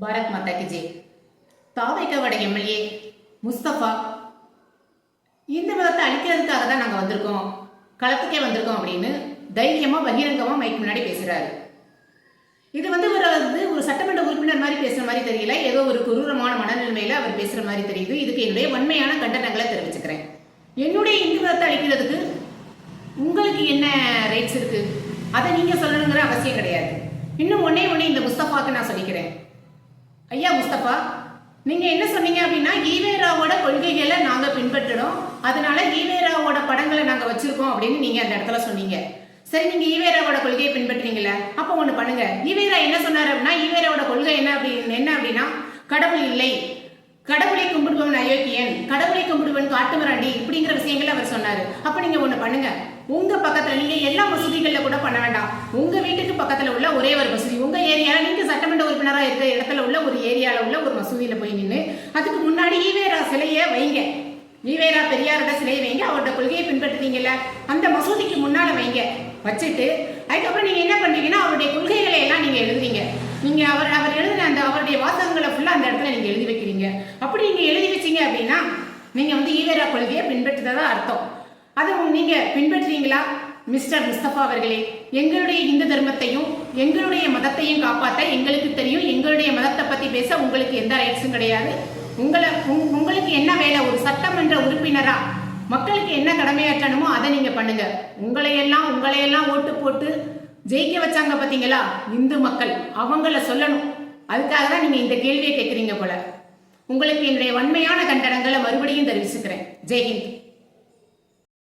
பாரத் மாதா கி Jai. தாவேக்காவோட MLA Mustafa இந்த மதத்தை அழிக்கிறதுக்காக தான் நாங்கள் வந்திருக்கோம், களத்துக்கே வந்திருக்கோம் அப்படின்னு தைரியமா பகிரங்கமா மைக் முன்னாடி பேசுறாரு. இது ஒரு சட்டமன்ற உறுப்பினர் மாதிரி பேசுற மாதிரி தெரியல, ஏதோ ஒரு குரூரமான மனநிலைமையில அவர் பேசுற மாதிரி தெரியுது. இதுக்கு என்னுடைய வன்மையான கண்டனங்களை தெரிவிச்சுக்கிறேன். என்னுடைய இந்து மதத்தை அழிக்கிறதுக்கு உங்களுக்கு என்ன ரைட்ஸ் இருக்கு, அதை நீங்க சொல்லணுங்கிற அவசியம் கிடையாது. இன்னும் ஒன்னே இந்த முஸ்தபாக்கு நான் சொல்லிக்கிறேன். ஐயா முஸ்தபா, நீங்க என்ன சொன்னீங்க அப்படின்னா ஈவேராவோட கொள்கைகளை நாங்க பின்பற்றணும், அதனால ஈவேராவோட படங்களை நாங்க வச்சிருக்கோம் அப்படின்னு நீங்க அந்த இடத்துல சொன்னீங்க. சரி, நீங்க ஈவேராவோட கொள்கையை பின்பற்றீங்களா? அப்ப ஒண்ணு பண்ணுங்க. ஈவேரா என்ன சொன்னாரு அப்படின்னா, ஈவேராவோட கொள்கை என்ன அப்படின்னா கடவுள் இல்லை, கடவுளை கும்பிடுபவன் அயோக்கியன், கடவுளை கும்பிடுவன் காட்டுமிராண்டி, இப்படிங்கிற விஷயங்களை அவர் சொன்னாரு. அப்ப நீங்க ஒண்ணு பண்ணுங்க, உங்க பக்கத்துல நீங்க எல்லா மசூதிகள்ல கூட பண்ண வேண்டாம், உங்க வீட்டுக்கு பக்கத்துல உள்ள ஒரே ஒரு மசூதி, உங்க ஏரியால நீங்க சட்டமன்ற உறுப்பினரா இருக்கிற இடத்துல உள்ள ஒரு ஏரியால உள்ள ஒரு மசூதியில போய் நின்று அதுக்கு முன்னாடி ஈவேரா சிலையை வைங்க, ஈவேரா பெரியாரோட சிலையை வைங்க, அவரோட கொள்கையை பின்பற்றுறீங்கல்ல அந்த மசூதிக்கு முன்னால வைங்க. வச்சுட்டு அதுக்கப்புறம் நீங்க என்ன பண்றீங்கன்னா அவருடைய கொள்கைகளை எல்லாம் நீங்க எழுதுறீங்க. நீங்க அவர் எழுதின அந்த அவருடைய வாசகங்களை ஃபுல்லா அந்த இடத்துல நீங்க எழுதி வைக்கிறீங்க. அப்படி நீங்க எழுதி வச்சீங்க அப்படின்னா நீங்க ஈவேரா கொள்கையை பின்பற்றுறதா அர்த்தம். அதை நீங்க பின்பற்றுறீங்களா? மிஸ்டர் முஸ்தபா அவர்களே, எங்களுடைய இந்து தர்மத்தையும் எங்களுடைய மதத்தையும் காப்பாற்ற எங்களுக்கு தெரியும். எங்களுடைய மதத்தை பத்தி பேச உங்களுக்கு எந்த ரைட்ஸும் கிடையாது. உங்களுக்கு என்ன வேலை? ஒரு சட்டமன்ற உறுப்பினரா மக்களுக்கு என்ன கடமையாற்றணுமோ அதை நீங்க பண்ணுங்க. உங்களையெல்லாம் ஓட்டு போட்டு ஜெயிக்க வச்சாங்க பாத்தீங்களா இந்து மக்கள், அவங்கள சொல்லணும். அதுக்காக தான் நீங்க இந்த கேள்வியை கேட்குறீங்க போல. உங்களுக்கு என்னுடைய வன்மையான கண்டனங்களை மறுபடியும் தெரிவிச்சுக்கிறேன். ஜெய்ஹிந்த்.